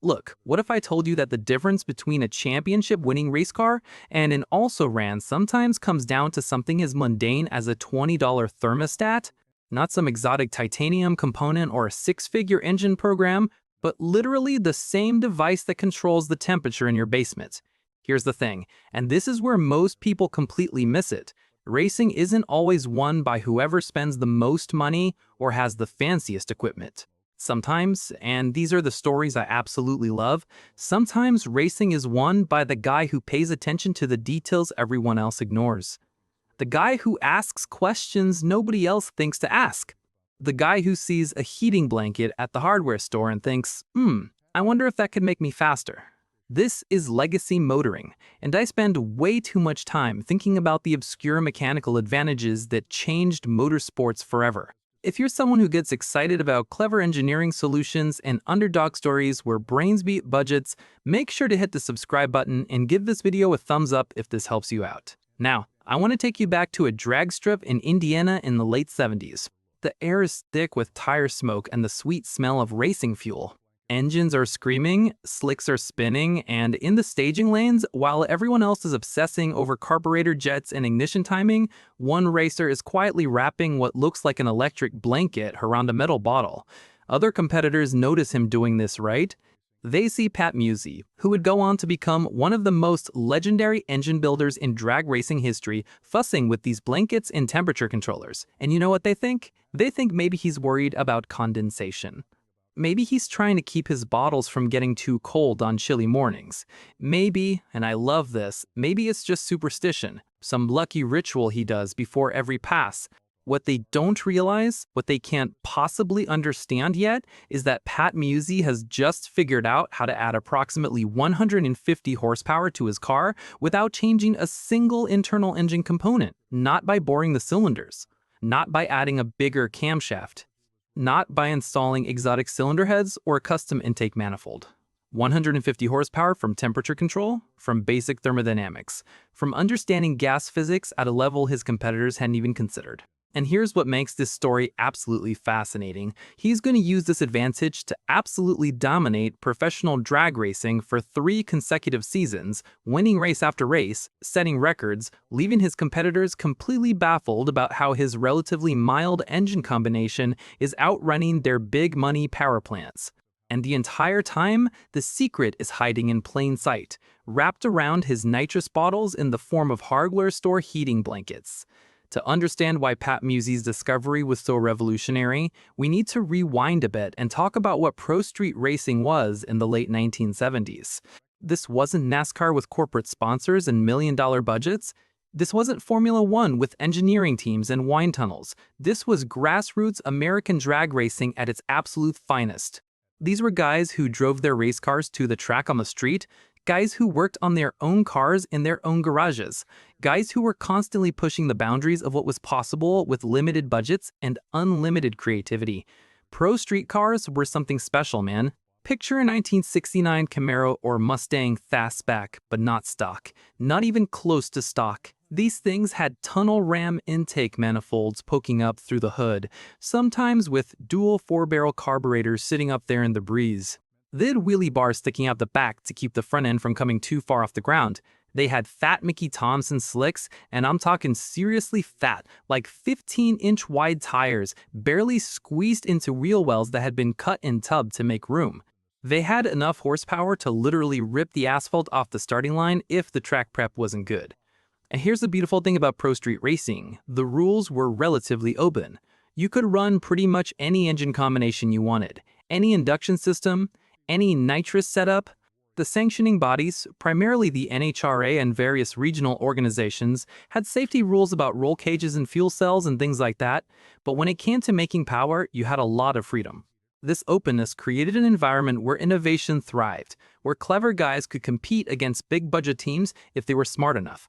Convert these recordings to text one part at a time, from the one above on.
Look, what if I told you that the difference between a championship-winning race car and an also-ran sometimes comes down to something as mundane as a $20 thermostat? Not some exotic titanium component or a six-figure engine program, but literally the same device that controls the temperature in your basement. Here's the thing, and this is where most people completely miss it. Racing isn't always won by whoever spends the most money or has the fanciest equipment. Sometimes, and these are the stories I absolutely love, sometimes racing is won by the guy who pays attention to the details everyone else ignores. The guy who asks questions nobody else thinks to ask. The guy who sees a heating blanket at the hardware store and thinks, I wonder if that could make me faster. This is legacy motoring, and I spend way too much time thinking about the obscure mechanical advantages that changed motorsports forever. If you're someone who gets excited about clever engineering solutions and underdog stories where brains beat budgets, make sure to hit the subscribe button and give this video a thumbs up if this helps you out. Now, I want to take you back to a drag strip in Indiana in the late 70s. The air is thick with tire smoke and the sweet smell of racing fuel. Engines are screaming, slicks are spinning, and in the staging lanes, while everyone else is obsessing over carburetor jets and ignition timing, one racer is quietly wrapping what looks like an electric blanket around a metal bottle. Other competitors notice him doing this, right? They see Pat Musi, who would go on to become one of the most legendary engine builders in drag racing history, fussing with these blankets and temperature controllers. And you know what they think? They think maybe he's worried about condensation. Maybe he's trying to keep his bottles from getting too cold on chilly mornings. Maybe, and I love this, maybe it's just superstition, some lucky ritual he does before every pass. What they don't realize, what they can't possibly understand yet, is that Pat Musi has just figured out how to add approximately 150 horsepower to his car without changing a single internal engine component, not by boring the cylinders, not by adding a bigger camshaft, not by installing exotic cylinder heads or a custom intake manifold. 150 horsepower from temperature control, from basic thermodynamics, from understanding gas physics at a level his competitors hadn't even considered. And here's what makes this story absolutely fascinating. He's going to use this advantage to absolutely dominate professional drag racing for 3 consecutive seasons, winning race after race, setting records, leaving his competitors completely baffled about how his relatively mild engine combination is outrunning their big money power plants. And the entire time, the secret is hiding in plain sight, wrapped around his nitrous bottles in the form of hardware store heating blankets. To understand why Pat Musi's discovery was so revolutionary, we need to rewind a bit and talk about what pro street racing was in the late 1970s. This wasn't NASCAR with corporate sponsors and million-dollar budgets. This wasn't Formula One with engineering teams and wind tunnels. This was grassroots American drag racing at its absolute finest. These were guys who drove their race cars to the track on the street, guys who worked on their own cars in their own garages, guys who were constantly pushing the boundaries of what was possible with limited budgets and unlimited creativity. Pro street cars were something special, man. Picture a 1969 Camaro or Mustang fastback, but not stock. Not even close to stock. These things had tunnel ram intake manifolds poking up through the hood, sometimes with dual 4-barrel carburetors sitting up there in the breeze. They had wheelie bars sticking out the back to keep the front end from coming too far off the ground. They had fat Mickey Thompson slicks, and I'm talking seriously fat, like 15-inch wide tires, barely squeezed into wheel wells that had been cut in tub to make room. They had enough horsepower to literally rip the asphalt off the starting line if the track prep wasn't good. And here's the beautiful thing about pro street racing. The rules were relatively open. You could run pretty much any engine combination you wanted, any induction system, any nitrous setup. The sanctioning bodies, primarily the NHRA and various regional organizations, had safety rules about roll cages and fuel cells and things like that, but when it came to making power, you had a lot of freedom. This openness created an environment where innovation thrived, where clever guys could compete against big-budget teams if they were smart enough.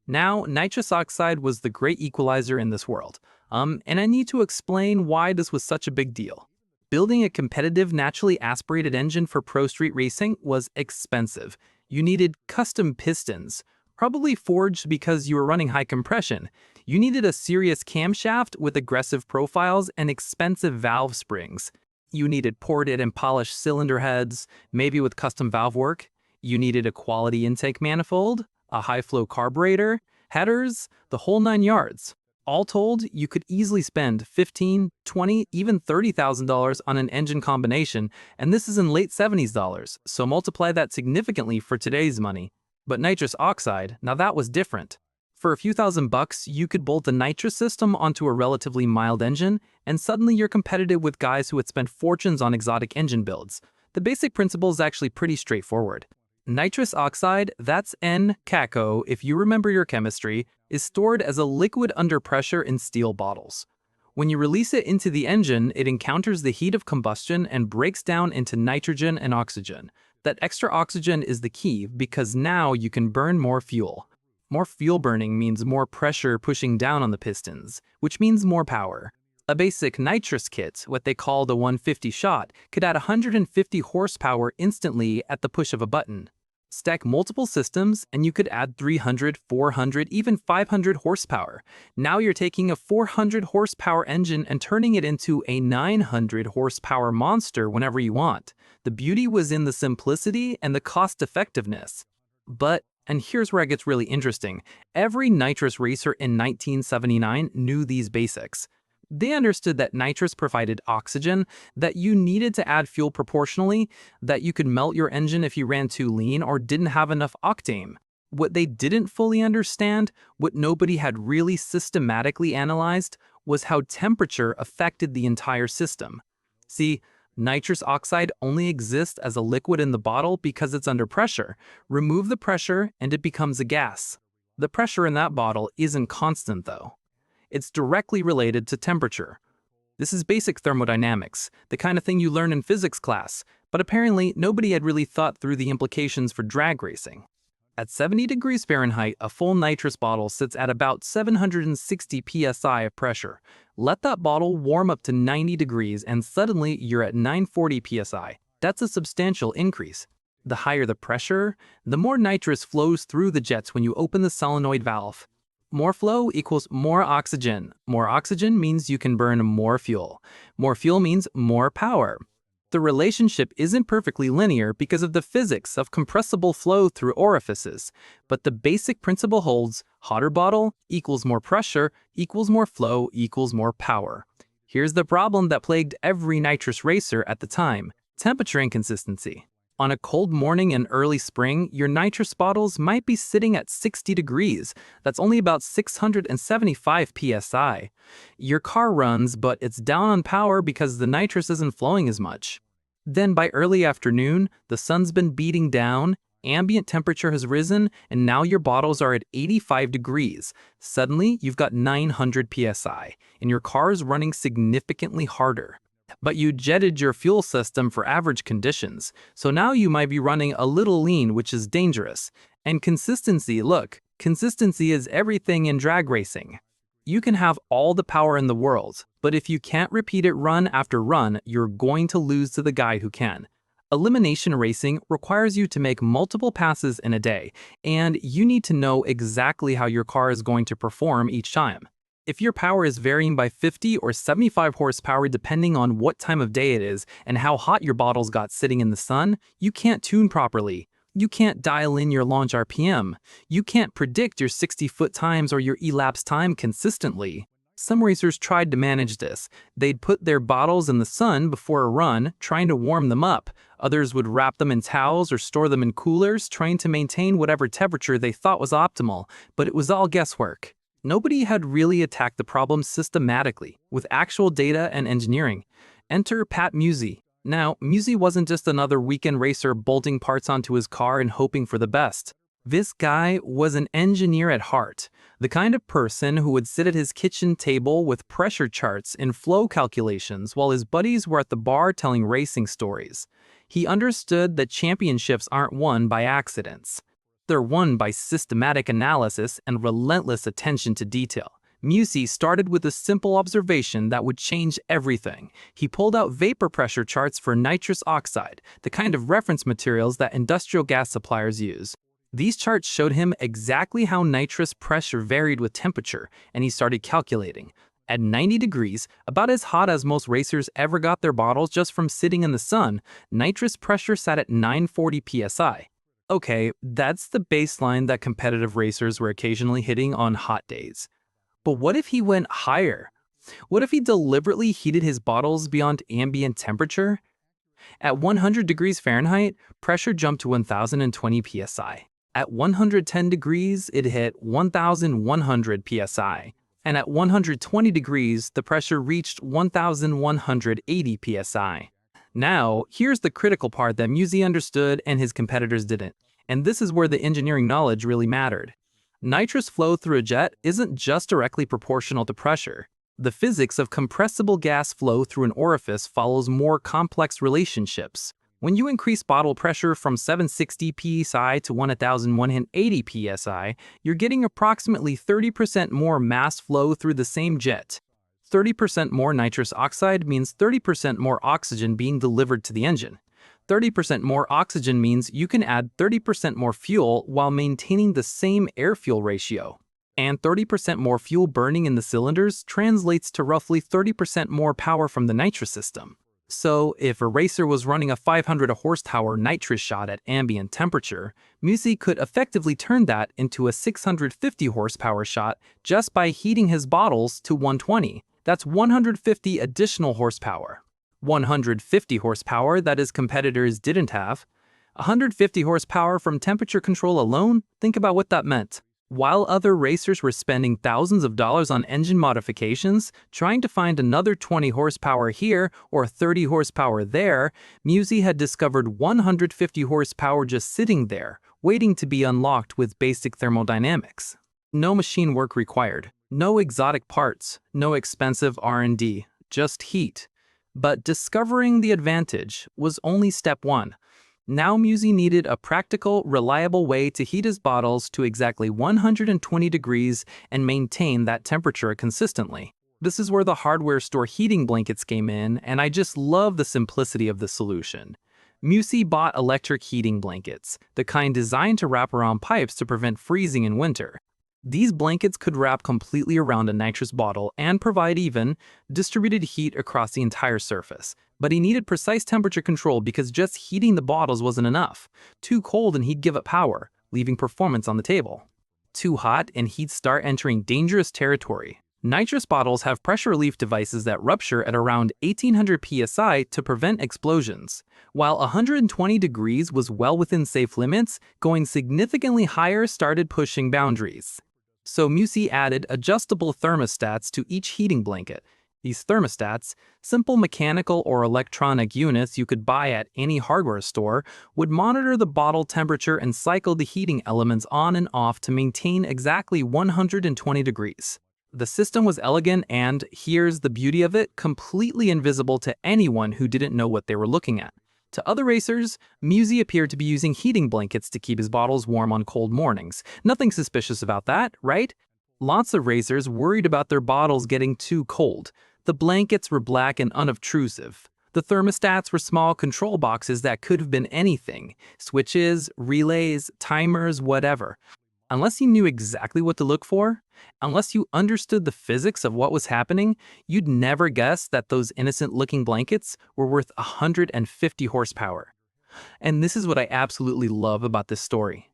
Now, nitrous oxide was the great equalizer in this world, and I need to explain why this was such a big deal. Building a competitive, naturally aspirated engine for pro street racing was expensive. You needed custom pistons, probably forged because you were running high compression. You needed a serious camshaft with aggressive profiles and expensive valve springs. You needed ported and polished cylinder heads, maybe with custom valve work. You needed a quality intake manifold, a high-flow carburetor, headers, the whole 9 yards. All told, you could easily spend $15, $20, even $30,000 on an engine combination, and this is in late 70s dollars, so multiply that significantly for today's money. But nitrous oxide, now that was different. For a few $1,000s, you could bolt a nitrous system onto a relatively mild engine, and suddenly you're competitive with guys who would spend fortunes on exotic engine builds. The basic principle is actually pretty straightforward. Nitrous oxide, that's N-CaCO if you remember your chemistry, is stored as a liquid under pressure in steel bottles. When you release it into the engine, it encounters the heat of combustion and breaks down into nitrogen and oxygen. That extra oxygen is the key because now you can burn more fuel. More fuel burning means more pressure pushing down on the pistons, which means more power. A basic nitrous kit, what they call the 150 shot, could add 150 horsepower instantly at the push of a button. Stack multiple systems and you could add 300, 400, even 500 horsepower. Now you're taking a 400 horsepower engine and turning it into a 900 horsepower monster whenever you want. The beauty was in the simplicity and the cost effectiveness. But, and here's where it gets really interesting, every nitrous racer in 1979 knew these basics. They understood that nitrous provided oxygen, that you needed to add fuel proportionally, that you could melt your engine if you ran too lean or didn't have enough octane. What they didn't fully understand, what nobody had really systematically analyzed, was how temperature affected the entire system. See, nitrous oxide only exists as a liquid in the bottle because it's under pressure. Remove the pressure and it becomes a gas. The pressure in that bottle isn't constant though. It's directly related to temperature. This is basic thermodynamics, the kind of thing you learn in physics class, but apparently nobody had really thought through the implications for drag racing. At 70 degrees Fahrenheit, a full nitrous bottle sits at about 760 psi of pressure. Let that bottle warm up to 90 degrees and suddenly you're at 940 psi. That's a substantial increase. The higher the pressure, the more nitrous flows through the jets when you open the solenoid valve. More flow equals more oxygen. More oxygen means you can burn more fuel. More fuel means more power. The relationship isn't perfectly linear because of the physics of compressible flow through orifices, but the basic principle holds: hotter bottle equals more pressure equals more flow equals more power. Here's the problem that plagued every nitrous racer at the time: temperature inconsistency. On a cold morning in early spring, your nitrous bottles might be sitting at 60 degrees. That's only about 675 psi. Your car runs, but it's down on power because the nitrous isn't flowing as much. Then by early afternoon, the sun's been beating down, ambient temperature has risen, and now your bottles are at 85 degrees. Suddenly, you've got 900 psi, and your car is running significantly harder. But you jetted your fuel system for average conditions, so now you might be running a little lean, which is dangerous. And consistency, look, consistency is everything in drag racing. You can have all the power in the world, but if you can't repeat it run after run, you're going to lose to the guy who can. Elimination racing requires you to make multiple passes in a day, and you need to know exactly how your car is going to perform each time. If your power is varying by 50 or 75 horsepower depending on what time of day it is and how hot your bottles got sitting in the sun, you can't tune properly. You can't dial in your launch RPM. You can't predict your 60-foot times or your elapsed time consistently. Some racers tried to manage this. They'd put their bottles in the sun before a run, trying to warm them up. Others would wrap them in towels or store them in coolers, trying to maintain whatever temperature they thought was optimal, but it was all guesswork. Nobody had really attacked the problem systematically, with actual data and engineering. Enter Pat Musi. Now, Musi wasn't just another weekend racer bolting parts onto his car and hoping for the best. This guy was an engineer at heart, the kind of person who would sit at his kitchen table with pressure charts and flow calculations while his buddies were at the bar telling racing stories. He understood that championships aren't won by accidents. They're won by systematic analysis and relentless attention to detail. Musi started with a simple observation that would change everything. He pulled out vapor pressure charts for nitrous oxide, the kind of reference materials that industrial gas suppliers use. These charts showed him exactly how nitrous pressure varied with temperature, and he started calculating. At 90 degrees, about as hot as most racers ever got their bottles just from sitting in the sun, nitrous pressure sat at 940 psi. Okay, that's the baseline that competitive racers were occasionally hitting on hot days. But what if he went higher? What if he deliberately heated his bottles beyond ambient temperature? At 100 degrees Fahrenheit, pressure jumped to 1020 psi. At 110 degrees, it hit 1100 psi. And at 120 degrees, the pressure reached 1180 psi. Now, here's the critical part that Musi understood and his competitors didn't. And this is where the engineering knowledge really mattered. Nitrous flow through a jet isn't just directly proportional to pressure. The physics of compressible gas flow through an orifice follows more complex relationships. When you increase bottle pressure from 760 psi to 1180 psi, you're getting approximately 30% more mass flow through the same jet. 30% more nitrous oxide means 30% more oxygen being delivered to the engine. 30% more oxygen means you can add 30% more fuel while maintaining the same air-fuel ratio. And 30% more fuel burning in the cylinders translates to roughly 30% more power from the nitrous system. So, if a racer was running a 500 horsepower nitrous shot at ambient temperature, Musi could effectively turn that into a 650 horsepower shot just by heating his bottles to 120. That's 150 additional horsepower. 150 horsepower that his competitors didn't have. 150 horsepower from temperature control alone, think about what that meant. While other racers were spending thousands of dollars on engine modifications, trying to find another 20 horsepower here or 30 horsepower there, Musi had discovered 150 horsepower just sitting there, waiting to be unlocked with basic thermodynamics. No machine work required, no exotic parts, no expensive R&D, just heat. But discovering the advantage was only step one. Now Musi needed a practical, reliable way to heat his bottles to exactly 120 degrees and maintain that temperature consistently. This is where the hardware store heating blankets came in, and I just love the simplicity of the solution. Musi bought electric heating blankets, the kind designed to wrap around pipes to prevent freezing in winter. These blankets could wrap completely around a nitrous bottle and provide even, distributed heat across the entire surface. But he needed precise temperature control because just heating the bottles wasn't enough. Too cold and he'd give up power, leaving performance on the table. Too hot and he'd start entering dangerous territory. Nitrous bottles have pressure relief devices that rupture at around 1800 psi to prevent explosions. While 120 degrees was well within safe limits, going significantly higher started pushing boundaries. So Musi added adjustable thermostats to each heating blanket. These thermostats, simple mechanical or electronic units you could buy at any hardware store, would monitor the bottle temperature and cycle the heating elements on and off to maintain exactly 120 degrees. The system was elegant and, here's the beauty of it, completely invisible to anyone who didn't know what they were looking at. To other racers, Musi appeared to be using heating blankets to keep his bottles warm on cold mornings. Nothing suspicious about that, right? Lots of racers worried about their bottles getting too cold. The blankets were black and unobtrusive. The thermostats were small control boxes that could have been anything. Switches, relays, timers, whatever. Unless you knew exactly what to look for, unless you understood the physics of what was happening, you'd never guess that those innocent-looking blankets were worth 150 horsepower. And this is what I absolutely love about this story.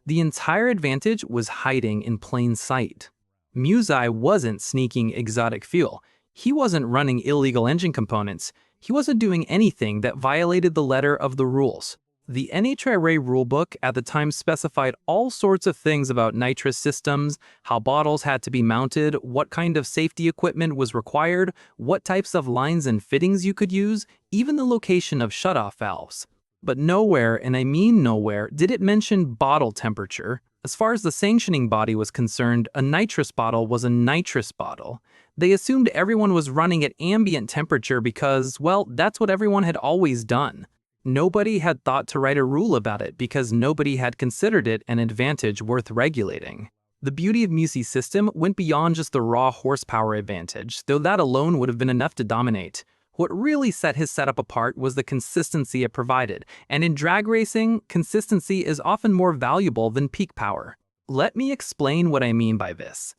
The entire advantage was hiding in plain sight. Musi wasn't sneaking exotic fuel. He wasn't running illegal engine components. He wasn't doing anything that violated the letter of the rules. The NHRA rulebook at the time specified all sorts of things about nitrous systems, how bottles had to be mounted, what kind of safety equipment was required, what types of lines and fittings you could use, even the location of shutoff valves. But nowhere, and I mean nowhere, did it mention bottle temperature. As far as the sanctioning body was concerned, a nitrous bottle was a nitrous bottle. They assumed everyone was running at ambient temperature because, well, that's what everyone had always done. Nobody had thought to write a rule about it because nobody had considered it an advantage worth regulating. The beauty of Musi's system went beyond just the raw horsepower advantage, though that alone would have been enough to dominate. What really set his setup apart was the consistency it provided, and in drag racing, consistency is often more valuable than peak power. Let me explain what I mean by this.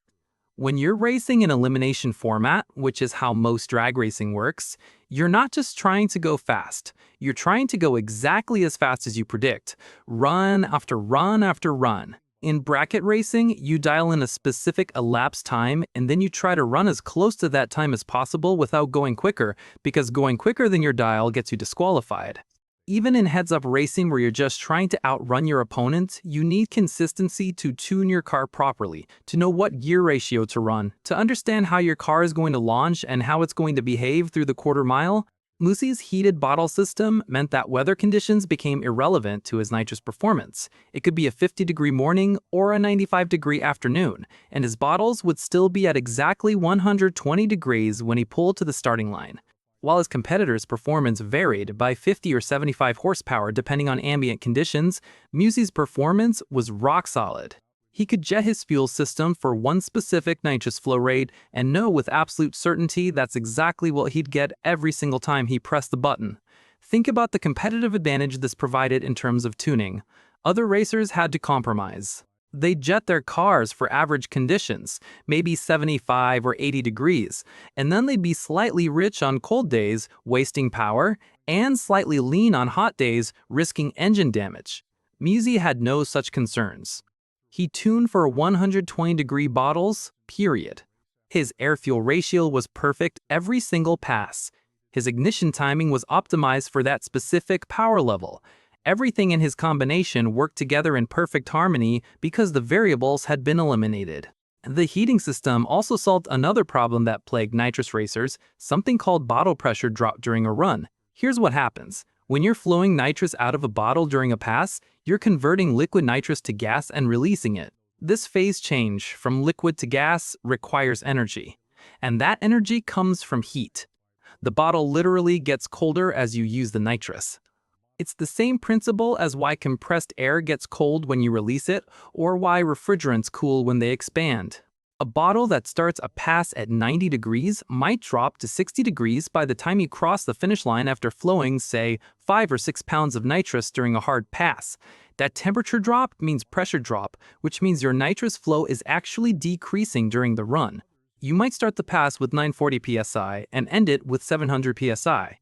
When you're racing in elimination format, which is how most drag racing works, you're not just trying to go fast. You're trying to go exactly as fast as you predict, run after run after run. In bracket racing, you dial in a specific elapsed time and then you try to run as close to that time as possible without going quicker, because going quicker than your dial gets you disqualified. Even in heads-up racing where you're just trying to outrun your opponent, you need consistency to tune your car properly, to know what gear ratio to run, to understand how your car is going to launch and how it's going to behave through the quarter mile. Musi's heated bottle system meant that weather conditions became irrelevant to his nitrous performance. It could be a 50-degree morning or a 95-degree afternoon, and his bottles would still be at exactly 120 degrees when he pulled to the starting line. While his competitors' performance varied by 50 or 75 horsepower depending on ambient conditions, Musi's performance was rock solid. He could jet his fuel system for one specific nitrous flow rate and know with absolute certainty that's exactly what he'd get every single time he pressed the button. Think about the competitive advantage this provided in terms of tuning. Other racers had to compromise. They'd jet their cars for average conditions, maybe 75 or 80 degrees, and then they'd be slightly rich on cold days, wasting power, and slightly lean on hot days, risking engine damage. Musi had no such concerns. He tuned for 120-degree bottles, period. His air-fuel ratio was perfect every single pass. His ignition timing was optimized for that specific power level. Everything in his combination worked together in perfect harmony because the variables had been eliminated. The heating system also solved another problem that plagued nitrous racers, something called bottle pressure drop during a run. Here's what happens. When you're flowing nitrous out of a bottle during a pass, you're converting liquid nitrous to gas and releasing it. This phase change from liquid to gas requires energy, and that energy comes from heat. The bottle literally gets colder as you use the nitrous. It's the same principle as why compressed air gets cold when you release it, or why refrigerants cool when they expand. A bottle that starts a pass at 90 degrees might drop to 60 degrees by the time you cross the finish line after flowing, say, 5 or 6 pounds of nitrous during a hard pass. That temperature drop means pressure drop, which means your nitrous flow is actually decreasing during the run. You might start the pass with 940 psi and end it with 700 psi.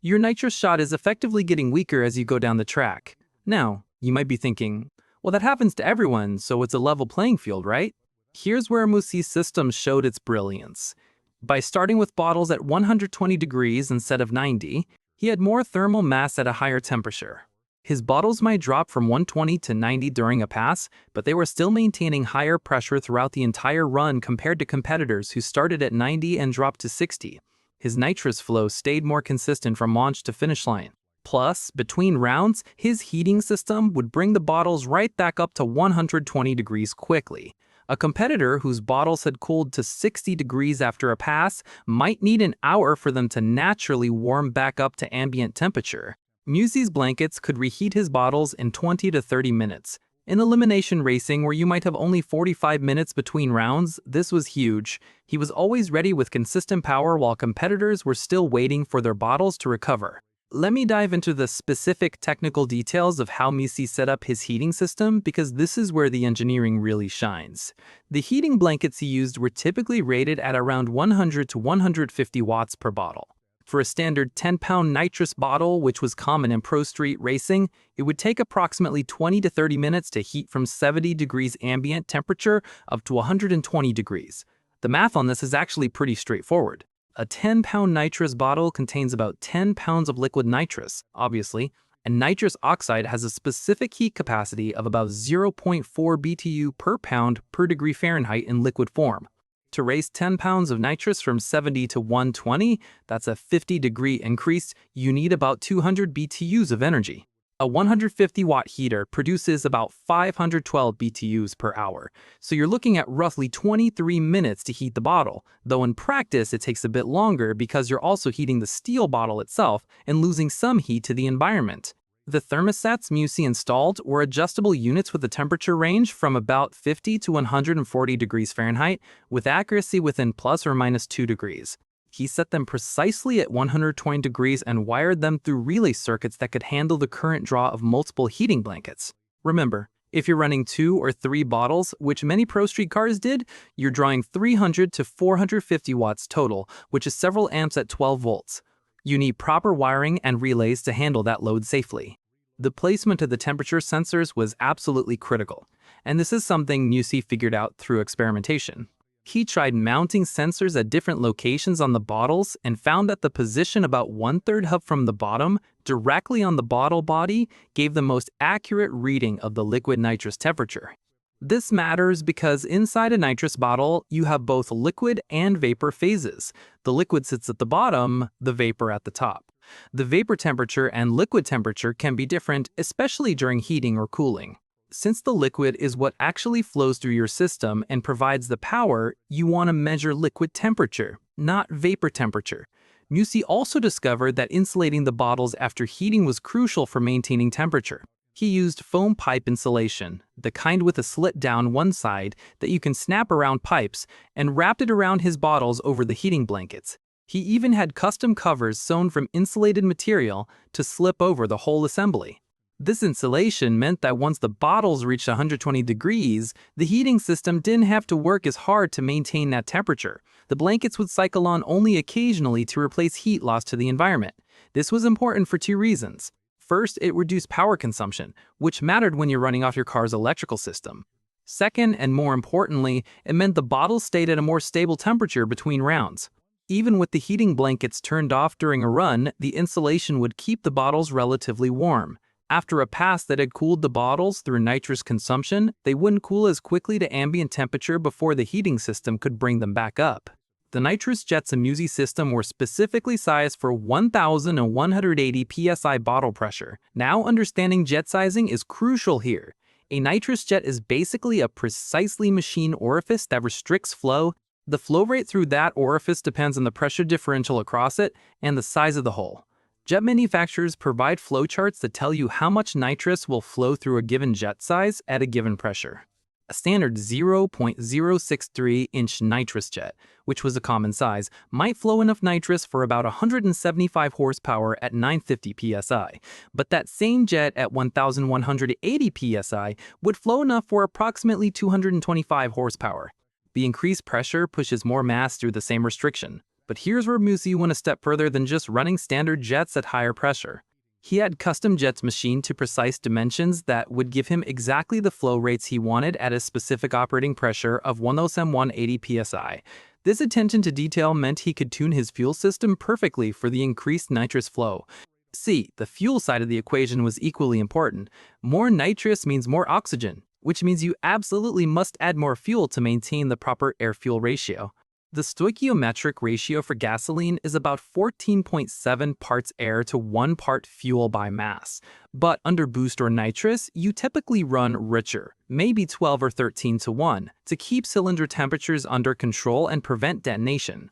Your nitrous shot is effectively getting weaker as you go down the track. Now, you might be thinking, well, that happens to everyone, so it's a level playing field, right? Here's where Musi's system showed its brilliance. By starting with bottles at 120 degrees instead of 90, he had more thermal mass at a higher temperature. His bottles might drop from 120 to 90 during a pass, but they were still maintaining higher pressure throughout the entire run compared to competitors who started at 90 and dropped to 60. His nitrous flow stayed more consistent from launch to finish line. Plus, between rounds, his heating system would bring the bottles right back up to 120 degrees quickly. A competitor whose bottles had cooled to 60 degrees after a pass might need an hour for them to naturally warm back up to ambient temperature. Musi's blankets could reheat his bottles in 20 to 30 minutes. In elimination racing, where you might have only 45 minutes between rounds, this was huge. He was always ready with consistent power while competitors were still waiting for their bottles to recover. Let me dive into the specific technical details of how Musi set up his heating system, because this is where the engineering really shines. The heating blankets he used were typically rated at around 100 to 150 watts per bottle. For a standard 10-pound nitrous bottle, which was common in pro street racing, it would take approximately 20 to 30 minutes to heat from 70 degrees ambient temperature up to 120 degrees. The math on this is actually pretty straightforward. A 10-pound nitrous bottle contains about 10 pounds of liquid nitrous, obviously, and nitrous oxide has a specific heat capacity of about 0.4 BTU per pound per degree Fahrenheit in liquid form. To raise 10 pounds of nitrous from 70 to 120, that's a 50-degree increase, you need about 200 BTUs of energy. A 150-watt heater produces about 512 BTUs per hour, so you're looking at roughly 23 minutes to heat the bottle, though in practice it takes a bit longer because you're also heating the steel bottle itself and losing some heat to the environment. The thermostats Musi installed were adjustable units with a temperature range from about 50 to 140 degrees Fahrenheit, with accuracy within plus or minus 2 degrees. He set them precisely at 120 degrees and wired them through relay circuits that could handle the current draw of multiple heating blankets. Remember, If you're running 2 or 3 bottles, which many Pro Street cars did, you're drawing 300 to 450 watts total, which is several amps at 12 volts. You need proper wiring and relays to handle that load safely. The placement of the temperature sensors was absolutely critical, and this is something Musi figured out through experimentation. He tried mounting sensors at different locations on the bottles and found that the position about 1/3 up from the bottom, directly on the bottle body, gave the most accurate reading of the liquid nitrous temperature. This matters because inside a nitrous bottle, you have both liquid and vapor phases. The liquid sits at the bottom, the vapor at the top. The vapor temperature and liquid temperature can be different, especially during heating or cooling. Since the liquid is what actually flows through your system and provides the power, you want to measure liquid temperature, not vapor temperature. Musi also discovered that insulating the bottles after heating was crucial for maintaining temperature. He used foam pipe insulation, the kind with a slit down one side that you can snap around pipes, and wrapped it around his bottles over the heating blankets. He even had custom covers sewn from insulated material to slip over the whole assembly. This insulation meant that once the bottles reached 120 degrees, the heating system didn't have to work as hard to maintain that temperature. The blankets would cycle on only occasionally to replace heat loss to the environment. This was important for 2 reasons. First, it reduced power consumption, which mattered when you're running off your car's electrical system. Second, and more importantly, it meant the bottles stayed at a more stable temperature between rounds. Even with the heating blankets turned off during a run, the insulation would keep the bottles relatively warm. After a pass that had cooled the bottles through nitrous consumption, they wouldn't cool as quickly to ambient temperature before the heating system could bring them back up. The nitrous jets in Musi system were specifically sized for 1,180 psi bottle pressure. Now understanding jet sizing is crucial here. A nitrous jet is basically a precisely machined orifice that restricts flow. The flow rate through that orifice depends on the pressure differential across it and the size of the hole. Jet manufacturers provide flowcharts that tell you how much nitrous will flow through a given jet size at a given pressure. A standard 0.063-inch nitrous jet, which was a common size, might flow enough nitrous for about 175 horsepower at 950 psi, but that same jet at 1,180 psi would flow enough for approximately 225 horsepower. The increased pressure pushes more mass through the same restriction. But here's where Musi went a step further than just running standard jets at higher pressure. He had custom jets machined to precise dimensions that would give him exactly the flow rates he wanted at a specific operating pressure of 180 psi. This attention to detail meant he could tune his fuel system perfectly for the increased nitrous flow. See, the fuel side of the equation was equally important. More nitrous means more oxygen, which means you absolutely must add more fuel to maintain the proper air-fuel ratio. The stoichiometric ratio for gasoline is about 14.7 parts air to 1 part fuel by mass. But under boost or nitrous, you typically run richer, maybe 12 or 13 to 1, to keep cylinder temperatures under control and prevent detonation.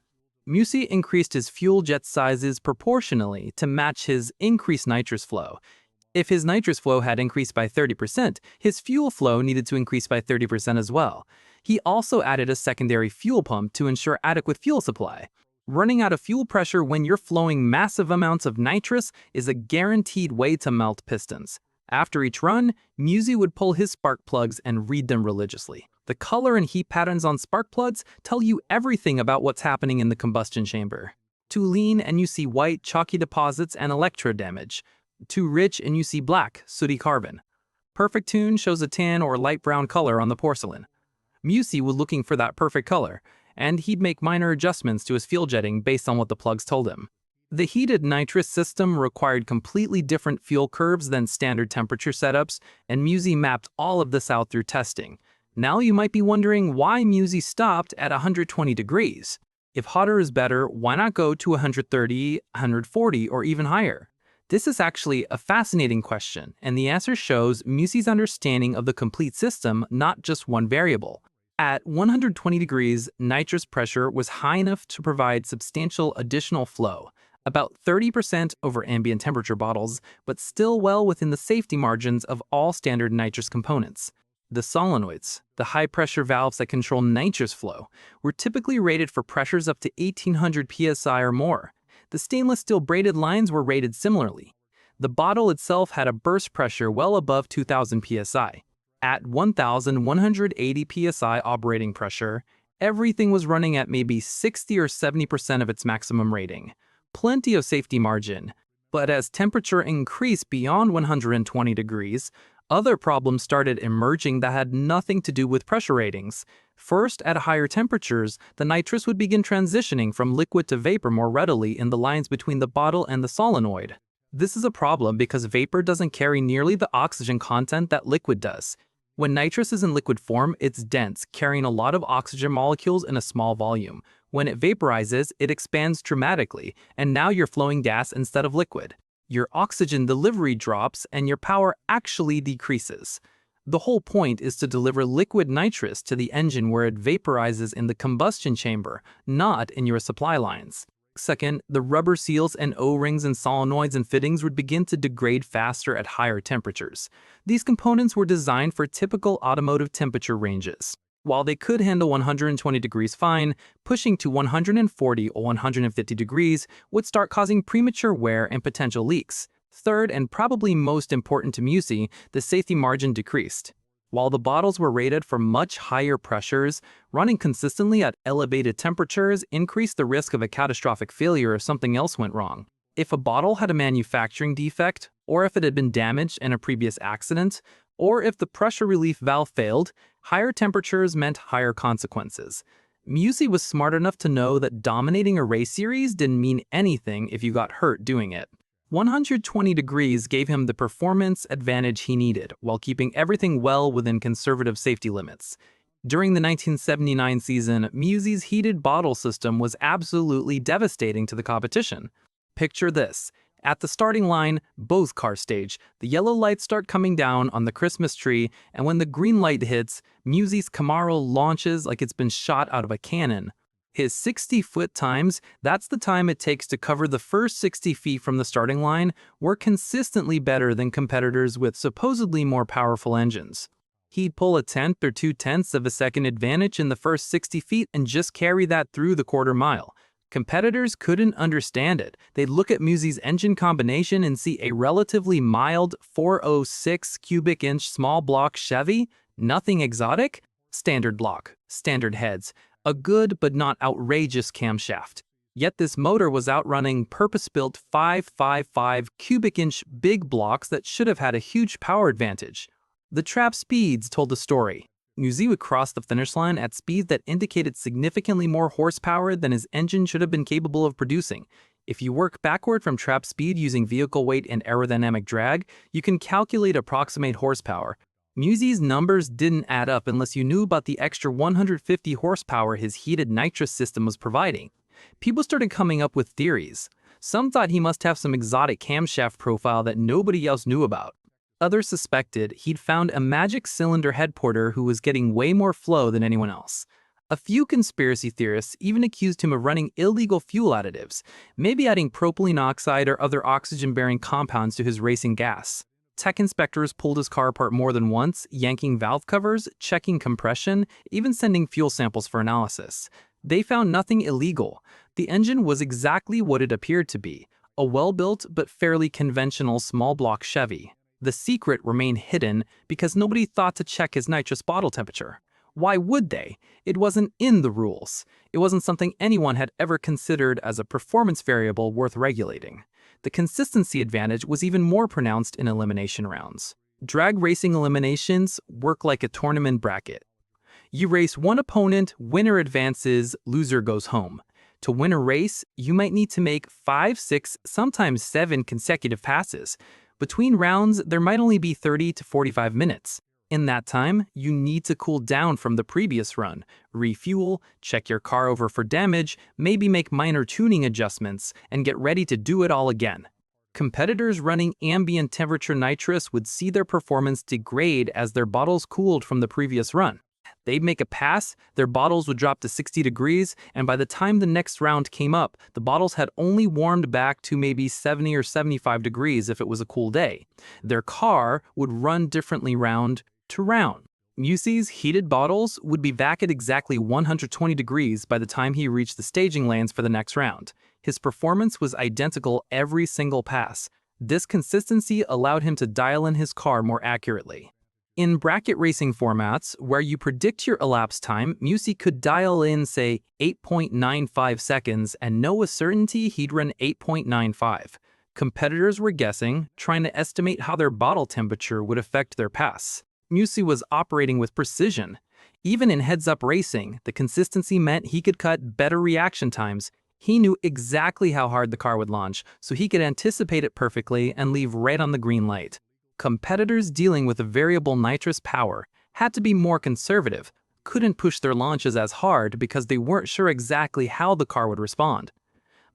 Musi increased his fuel jet sizes proportionally to match his increased nitrous flow. If his nitrous flow had increased by 30%, his fuel flow needed to increase by 30% as well. He also added a secondary fuel pump to ensure adequate fuel supply. Running out of fuel pressure when you're flowing massive amounts of nitrous is a guaranteed way to melt pistons. After each run, Musi would pull his spark plugs and read them religiously. The color and heat patterns on spark plugs tell you everything about what's happening in the combustion chamber. Too lean and you see white, chalky deposits and electrode damage. Too rich and you see black, sooty carbon. Perfect tune shows a tan or light brown color on the porcelain. Musi was looking for that perfect color, and he'd make minor adjustments to his fuel jetting based on what the plugs told him. The heated nitrous system required completely different fuel curves than standard temperature setups, and Musi mapped all of this out through testing. Now you might be wondering why Musi stopped at 120 degrees. If hotter is better, why not go to 130, 140, or even higher? This is actually a fascinating question, and the answer shows Musi's understanding of the complete system, not just one variable. At 120 degrees, nitrous pressure was high enough to provide substantial additional flow, about 30% over ambient temperature bottles, but still well within the safety margins of all standard nitrous components. The solenoids, the high-pressure valves that control nitrous flow, were typically rated for pressures up to 1800 psi or more. The stainless steel braided lines were rated similarly. The bottle itself had a burst pressure well above 2000 psi. At 1,180 psi operating pressure, everything was running at maybe 60 or 70% of its maximum rating. Plenty of safety margin. But as temperature increased beyond 120 degrees, other problems started emerging that had nothing to do with pressure ratings. First, at higher temperatures, the nitrous would begin transitioning from liquid to vapor more readily in the lines between the bottle and the solenoid. This is a problem because vapor doesn't carry nearly the oxygen content that liquid does. When nitrous is in liquid form, it's dense, carrying a lot of oxygen molecules in a small volume. When it vaporizes, it expands dramatically, and now you're flowing gas instead of liquid. Your oxygen delivery drops and your power actually decreases. The whole point is to deliver liquid nitrous to the engine where it vaporizes in the combustion chamber, not in your supply lines. Second, the rubber seals and O-rings and solenoids and fittings would begin to degrade faster at higher temperatures. These components were designed for typical automotive temperature ranges. While they could handle 120 degrees fine, pushing to 140 or 150 degrees would start causing premature wear and potential leaks. Third, and probably most important to Musi, the safety margin decreased. While the bottles were rated for much higher pressures, running consistently at elevated temperatures increased the risk of a catastrophic failure if something else went wrong. If a bottle had a manufacturing defect, or if it had been damaged in a previous accident, or if the pressure relief valve failed, higher temperatures meant higher consequences. Musi was smart enough to know that dominating a race series didn't mean anything if you got hurt doing it. 120 degrees gave him the performance advantage he needed, while keeping everything well within conservative safety limits. During the 1979 season, Musi's heated bottle system was absolutely devastating to the competition. Picture this. At the starting line, both car stage, the yellow lights start coming down on the Christmas tree, and when the green light hits, Musi's Camaro launches like it's been shot out of a cannon. His 60-foot times, that's the time it takes to cover the first 60 feet from the starting line, were consistently better than competitors with supposedly more powerful engines. He'd pull a tenth or 2/10 of a second advantage in the first 60 feet and just carry that through the quarter mile. Competitors couldn't understand it. They'd look at Musi's engine combination and see a relatively mild 406 cubic inch small block Chevy, nothing exotic, standard block, standard heads, a good but not outrageous camshaft. Yet this motor was outrunning purpose-built 555 cubic inch big blocks that should have had a huge power advantage. The trap speeds told the story. Musi would cross the finish line at speeds that indicated significantly more horsepower than his engine should have been capable of producing. If you work backward from trap speed using vehicle weight and aerodynamic drag, you can calculate approximate horsepower. Musi's numbers didn't add up unless you knew about the extra 150 horsepower his heated nitrous system was providing. People started coming up with theories. Some thought he must have some exotic camshaft profile that nobody else knew about. Others suspected he'd found a magic cylinder head porter who was getting way more flow than anyone else. A few conspiracy theorists even accused him of running illegal fuel additives, maybe adding propylene oxide or other oxygen-bearing compounds to his racing gas. Tech inspectors pulled his car apart more than once, yanking valve covers, checking compression, even sending fuel samples for analysis. They found nothing illegal. The engine was exactly what it appeared to be, a well-built but fairly conventional small-block Chevy. The secret remained hidden because nobody thought to check his nitrous bottle temperature. Why would they? It wasn't in the rules. It wasn't something anyone had ever considered as a performance variable worth regulating. The consistency advantage was even more pronounced in elimination rounds. Drag racing eliminations work like a tournament bracket. You race one opponent, winner advances, loser goes home. To win a race, you might need to make 5, 6, sometimes 7 consecutive passes. Between rounds, there might only be 30 to 45 minutes. In that time, you need to cool down from the previous run, refuel, check your car over for damage, maybe make minor tuning adjustments, and get ready to do it all again. Competitors running ambient temperature nitrous would see their performance degrade as their bottles cooled from the previous run. They'd make a pass, their bottles would drop to 60 degrees, and by the time the next round came up, the bottles had only warmed back to maybe 70 or 75 degrees if it was a cool day. Their car would run differently round to round. Musi's heated bottles would be back at exactly 120 degrees by the time he reached the staging lanes for the next round. His performance was identical every single pass. This consistency allowed him to dial in his car more accurately. In bracket racing formats, where you predict your elapsed time, Musi could dial in, say, 8.95 seconds and know with certainty he'd run 8.95. Competitors were guessing, trying to estimate how their bottle temperature would affect their pass. Musi was operating with precision. Even in heads-up racing, the consistency meant he could cut better reaction times. He knew exactly how hard the car would launch, so he could anticipate it perfectly and leave right on the green light. Competitors dealing with a variable nitrous power had to be more conservative, couldn't push their launches as hard because they weren't sure exactly how the car would respond.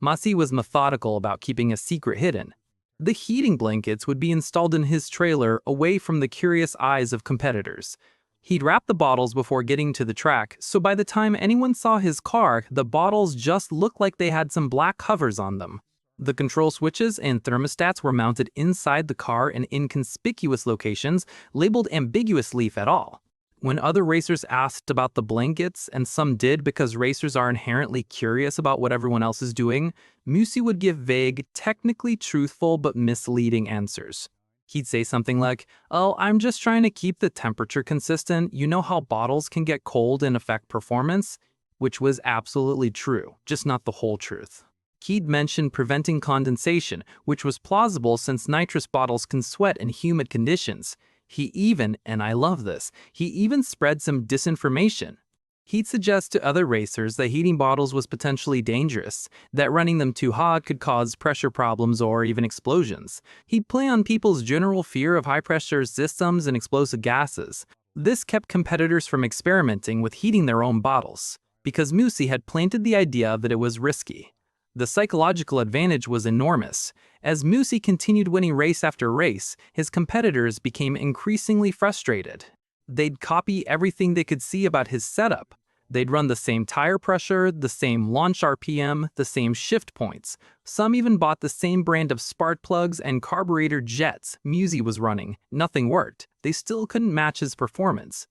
Musi was methodical about keeping a secret hidden. The heating blankets would be installed in his trailer away from the curious eyes of competitors. He'd wrap the bottles before getting to the track, so by the time anyone saw his car, the bottles just looked like they had some black covers on them. The control switches and thermostats were mounted inside the car in inconspicuous locations, labeled ambiguously if at all. When other racers asked about the blankets, and some did because racers are inherently curious about what everyone else is doing, Musi would give vague, technically truthful but misleading answers. He'd say something like, "Oh, I'm just trying to keep the temperature consistent. You know how bottles can get cold and affect performance?" Which was absolutely true, just not the whole truth. He'd mentioned preventing condensation, which was plausible since nitrous bottles can sweat in humid conditions. He even, and I love this, he even spread some disinformation. He'd suggest to other racers that heating bottles was potentially dangerous, that running them too hot could cause pressure problems or even explosions. He'd play on people's general fear of high-pressure systems and explosive gases. This kept competitors from experimenting with heating their own bottles, because Musi had planted the idea that it was risky. The psychological advantage was enormous. As Musi continued winning race after race, his competitors became increasingly frustrated. They'd copy everything they could see about his setup. They'd run the same tire pressure, the same launch RPM, the same shift points. Some even bought the same brand of spark plugs and carburetor jets Musi was running. Nothing worked. They still couldn't match his performance.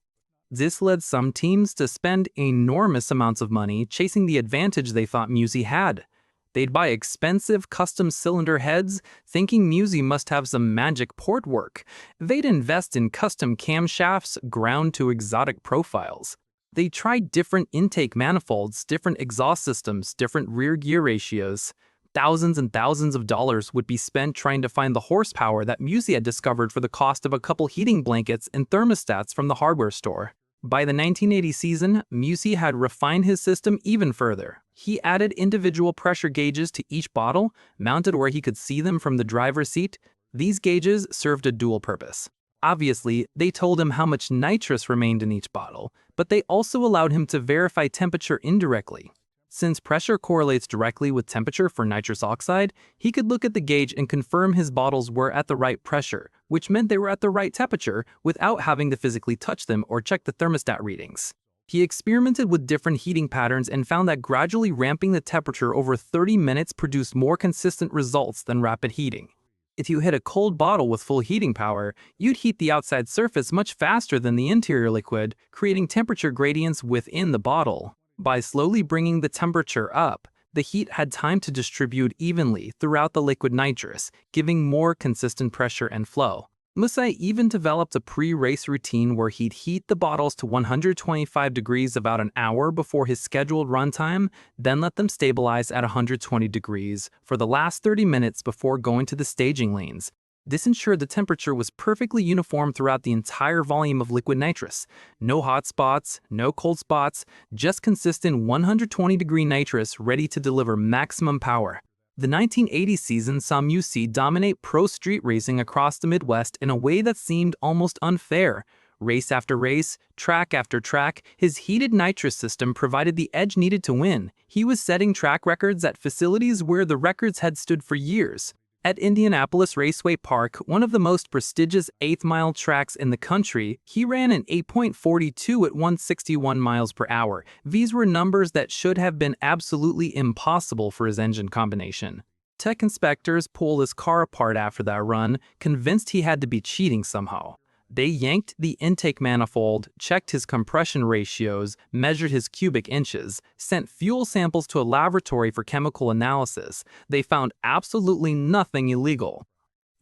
This led some teams to spend enormous amounts of money chasing the advantage they thought Musi had. They'd buy expensive custom cylinder heads, thinking Musi must have some magic port work. They'd invest in custom camshafts ground to exotic profiles. They tried different intake manifolds, different exhaust systems, different rear gear ratios. Thousands and thousands of dollars would be spent trying to find the horsepower that Musi had discovered for the cost of a couple heating blankets and thermostats from the hardware store. By the 1980 season, Musi had refined his system even further. He added individual pressure gauges to each bottle, mounted where he could see them from the driver's seat. These gauges served a dual purpose. Obviously, they told him how much nitrous remained in each bottle, but they also allowed him to verify temperature indirectly. Since pressure correlates directly with temperature for nitrous oxide, he could look at the gauge and confirm his bottles were at the right pressure, which meant they were at the right temperature without having to physically touch them or check the thermostat readings. He experimented with different heating patterns and found that gradually ramping the temperature over 30 minutes produced more consistent results than rapid heating. If you hit a cold bottle with full heating power, you'd heat the outside surface much faster than the interior liquid, creating temperature gradients within the bottle. By slowly bringing the temperature up, the heat had time to distribute evenly throughout the liquid nitrous, giving more consistent pressure and flow. Musi even developed a pre-race routine where he'd heat the bottles to 125 degrees about an hour before his scheduled runtime, then let them stabilize at 120 degrees for the last 30 minutes before going to the staging lanes. This ensured the temperature was perfectly uniform throughout the entire volume of liquid nitrous. No hot spots, no cold spots, just consistent 120-degree nitrous ready to deliver maximum power. The 1980 season saw Musi dominate pro street racing across the Midwest in a way that seemed almost unfair. Race after race, track after track, his heated nitrous system provided the edge needed to win. He was setting track records at facilities where the records had stood for years. At Indianapolis Raceway Park, one of the most prestigious 8th-mile tracks in the country, he ran an 8.42 at 161 miles per hour. These were numbers that should have been absolutely impossible for his engine combination. Tech inspectors pulled his car apart after that run, convinced he had to be cheating somehow. They yanked the intake manifold, checked his compression ratios, measured his cubic inches, sent fuel samples to a laboratory for chemical analysis. They found absolutely nothing illegal.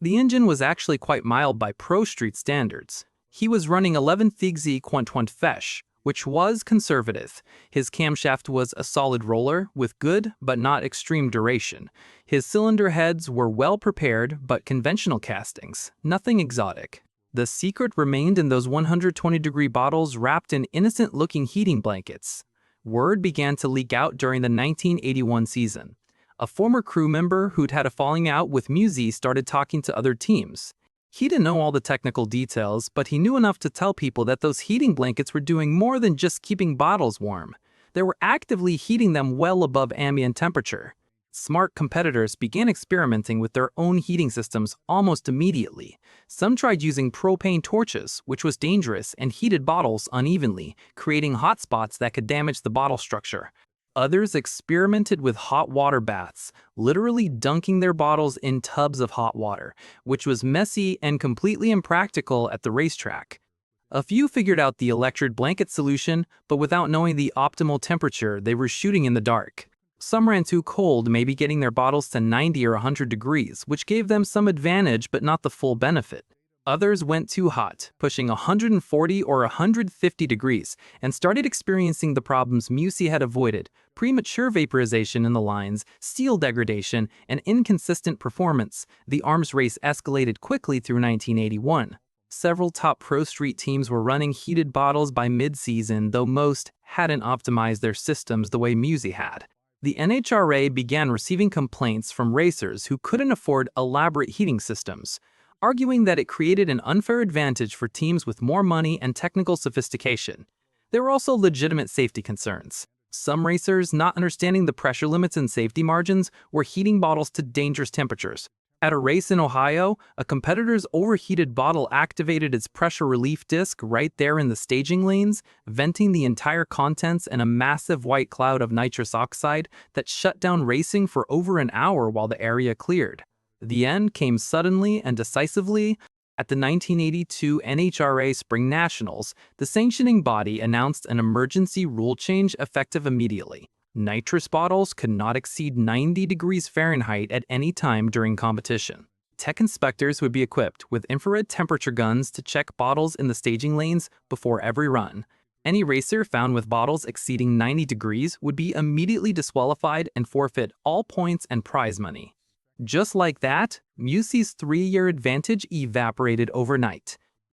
The engine was actually quite mild by pro street standards. He was running 11 Thigzi Fesh, which was conservative. His camshaft was a solid roller with good but not extreme duration. His cylinder heads were well prepared but conventional castings, nothing exotic. The secret remained in those 120-degree bottles wrapped in innocent-looking heating blankets. Word began to leak out during the 1981 season. A former crew member who'd had a falling out with Musi started talking to other teams. He didn't know all the technical details, but he knew enough to tell people that those heating blankets were doing more than just keeping bottles warm. They were actively heating them well above ambient temperature. Smart competitors began experimenting with their own heating systems almost immediately. Some tried using propane torches, which was dangerous and heated bottles unevenly, creating hot spots that could damage the bottle structure. Others experimented with hot water baths, literally dunking their bottles in tubs of hot water, which was messy and completely impractical at the racetrack. A few figured out the electric blanket solution, but without knowing the optimal temperature, they were shooting in the dark. Some ran too cold, maybe getting their bottles to 90 or 100 degrees, which gave them some advantage but not the full benefit. Others went too hot, pushing 140 or 150 degrees, and started experiencing the problems Musi had avoided: premature vaporization in the lines, steel degradation, and inconsistent performance. The arms race escalated quickly through 1981. Several top pro street teams were running heated bottles by mid-season, though most hadn't optimized their systems the way Musi had. The NHRA began receiving complaints from racers who couldn't afford elaborate heating systems, arguing that it created an unfair advantage for teams with more money and technical sophistication. There were also legitimate safety concerns. Some racers, not understanding the pressure limits and safety margins, were heating bottles to dangerous temperatures. At a race in Ohio, a competitor's overheated bottle activated its pressure relief disc right there in the staging lanes, venting the entire contents in a massive white cloud of nitrous oxide that shut down racing for over an hour while the area cleared. The end came suddenly and decisively. At the 1982 NHRA Spring Nationals, the sanctioning body announced an emergency rule change effective immediately. Nitrous bottles could not exceed 90 degrees Fahrenheit at any time during competition. Tech inspectors would be equipped with infrared temperature guns to check bottles in the staging lanes before every run. Any racer found with bottles exceeding 90 degrees would be immediately disqualified and forfeit all points and prize money. Just like that, Musi's 3-year advantage evaporated overnight.